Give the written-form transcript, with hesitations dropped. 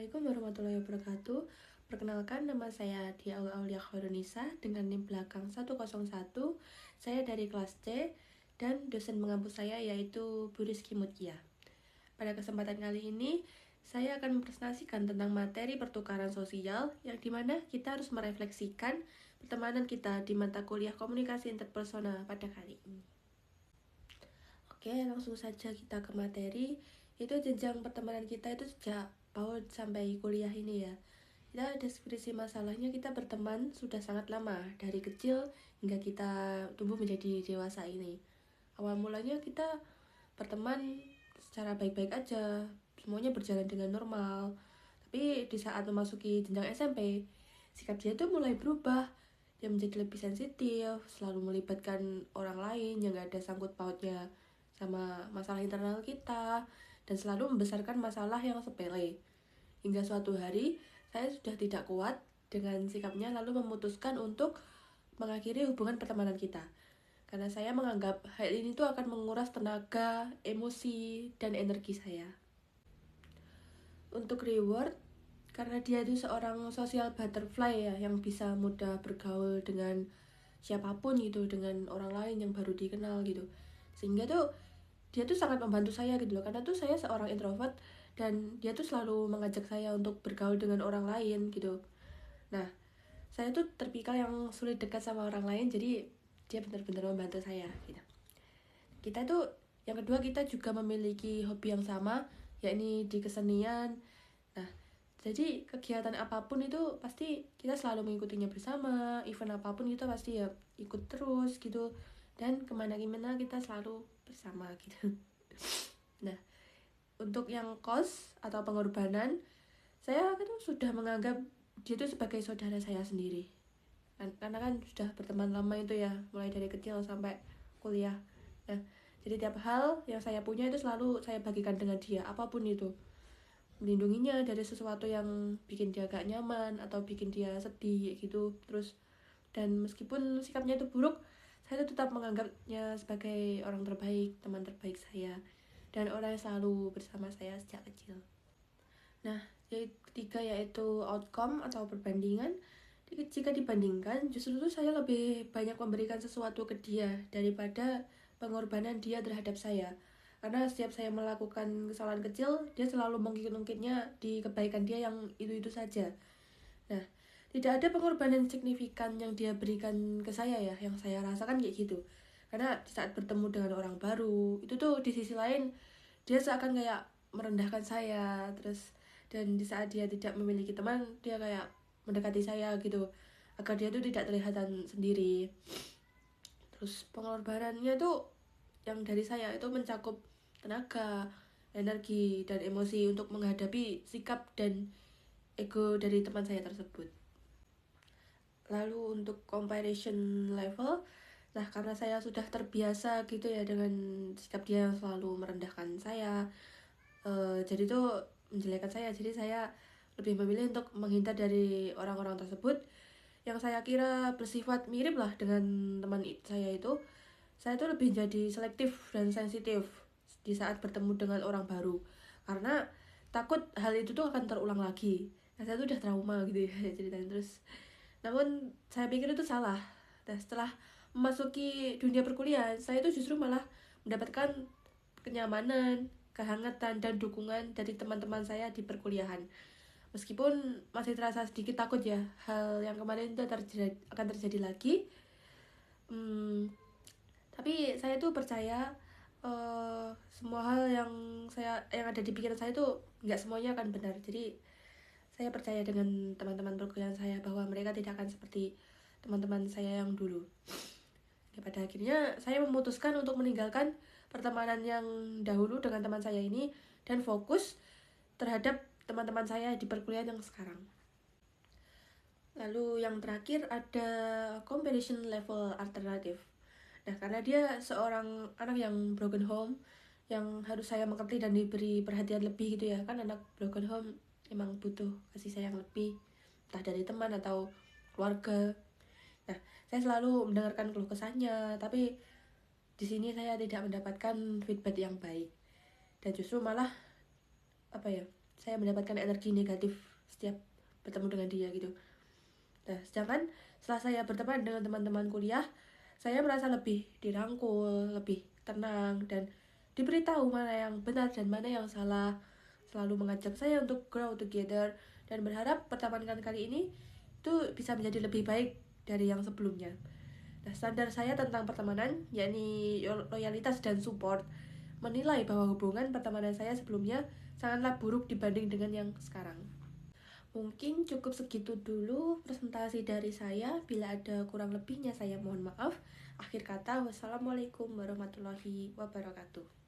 Assalamualaikum warahmatullahi wabarakatuh. Perkenalkan, nama saya Dia Aulia Khairunisa dengan NIM belakang 101. Saya dari kelas C dan dosen pengampu saya yaitu Bu Rizky Mutia. Pada kesempatan kali ini, saya akan mempresentasikan tentang materi pertukaran sosial yang dimana kita harus merefleksikan pertemanan kita di mata kuliah komunikasi interpersonal pada kali ini. Oke, langsung saja kita ke materi. Itu jenjang pertemanan kita itu sejak PAUD sampai kuliah ini ya. Kita deskripsi masalahnya, kita berteman sudah sangat lama, dari kecil hingga kita tumbuh menjadi dewasa ini. Awal mulanya kita berteman secara baik-baik aja, semuanya berjalan dengan normal. Tapi di saat memasuki jenjang SMP, sikap dia tuh mulai berubah. Dia menjadi lebih sensitif, selalu melibatkan orang lain yang gak ada sangkut pautnya sama masalah internal kita, dan selalu membesarkan masalah yang sepele. Hingga suatu hari, saya sudah tidak kuat dengan sikapnya, lalu memutuskan untuk mengakhiri hubungan pertemanan kita. Karena saya menganggap hal ini tuh akan menguras tenaga, emosi, dan energi saya. Untuk reward, karena dia itu seorang social butterfly ya, yang bisa mudah bergaul dengan siapapun gitu, dengan orang lain yang baru dikenal gitu. Sehingga tuh dia tuh sangat membantu saya gitu loh, karena tuh saya seorang introvert dan dia tuh selalu mengajak saya untuk bergaul dengan orang lain gitu. Nah, saya tuh terpikir yang sulit dekat sama orang lain, jadi dia benar-benar membantu saya gitu. Kita tuh yang kedua, kita juga memiliki hobi yang sama, yakni di kesenian. Nah, jadi kegiatan apapun itu pasti kita selalu mengikutinya bersama, event apapun kita pasti ya ikut terus gitu, dan kemana-mana kita selalu bersama gitu. Nah, untuk yang cost atau pengorbanan, saya itu sudah menganggap dia itu sebagai saudara saya sendiri. Karena kan sudah berteman lama itu ya, mulai dari kecil sampai kuliah. Nah, jadi tiap hal yang saya punya itu selalu saya bagikan dengan dia, apapun itu. Melindunginya dari sesuatu yang bikin dia gak nyaman atau bikin dia sedih gitu. Terus, dan meskipun sikapnya itu buruk, saya tetap menganggapnya sebagai orang terbaik, teman terbaik saya, dan orang yang selalu bersama saya sejak kecil. Nah, yang ketiga yaitu outcome atau perbandingan. Jika dibandingkan, justru itu saya lebih banyak memberikan sesuatu ke dia daripada pengorbanan dia terhadap saya. Karena setiap saya melakukan kesalahan kecil, dia selalu mengungkit-ungkitnya di kebaikan dia yang itu-itu saja. Nah, tidak ada pengorbanan signifikan yang dia berikan ke saya ya, yang saya rasakan kayak gitu. Karena di saat bertemu dengan orang baru, itu tuh di sisi lain dia seakan kayak merendahkan saya. Terus, dan di saat dia tidak memiliki teman, dia kayak mendekati saya gitu, agar dia tuh tidak terlihatan sendiri. Terus pengorbanannya tuh yang dari saya itu mencakup tenaga, energi, dan emosi untuk menghadapi sikap dan ego dari teman saya tersebut. Lalu untuk comparison level, nah karena saya sudah terbiasa gitu ya dengan sikap dia yang selalu merendahkan saya, jadi tuh menjelekan saya. Jadi saya lebih memilih untuk menghindar dari orang-orang tersebut yang saya kira bersifat mirip lah dengan teman saya itu. Saya tuh lebih jadi selektif dan sensitif di saat bertemu dengan orang baru, karena takut hal itu tuh akan terulang lagi. Nah, saya tuh udah trauma gitu ya ceritanya. Terus, namun saya pikir itu salah. Nah, setelah memasuki dunia perkuliahan, saya itu justru malah mendapatkan kenyamanan, kehangatan, dan dukungan dari teman-teman saya di perkuliahan. Meskipun masih terasa sedikit takut ya, hal yang kemarin itu akan terjadi lagi. Tapi saya tuh percaya semua hal yang ada di pikiran saya tuh nggak semuanya akan benar. Jadi saya percaya dengan teman-teman perkuliahan saya bahwa mereka tidak akan seperti teman-teman saya yang dulu. Ya, pada akhirnya saya memutuskan untuk meninggalkan pertemanan yang dahulu dengan teman saya ini dan fokus terhadap teman-teman saya di perkuliahan yang sekarang. Lalu yang terakhir ada comparison level alternatif. Nah, karena dia seorang anak yang broken home, yang harus saya mengerti dan diberi perhatian lebih gitu ya. Kan anak broken home emang butuh kasih sayang lebih, entah dari teman atau keluarga. Nah, saya selalu mendengarkan keluh kesahnya, tapi di sini saya tidak mendapatkan feedback yang baik. Dan justru malah saya mendapatkan energi negatif setiap bertemu dengan dia gitu. Nah, sedangkan setelah saya berteman dengan teman-teman kuliah, saya merasa lebih dirangkul, lebih tenang, dan diberitahu mana yang benar dan mana yang salah. Selalu mengajak saya untuk grow together, dan berharap pertemanan kali ini itu bisa menjadi lebih baik dari yang sebelumnya. Nah, standar saya tentang pertemanan, yakni loyalitas dan support, menilai bahwa hubungan pertemanan saya sebelumnya sangatlah buruk dibanding dengan yang sekarang. Mungkin cukup segitu dulu presentasi dari saya. Bila ada kurang lebihnya saya mohon maaf. Akhir kata, wassalamualaikum warahmatullahi wabarakatuh.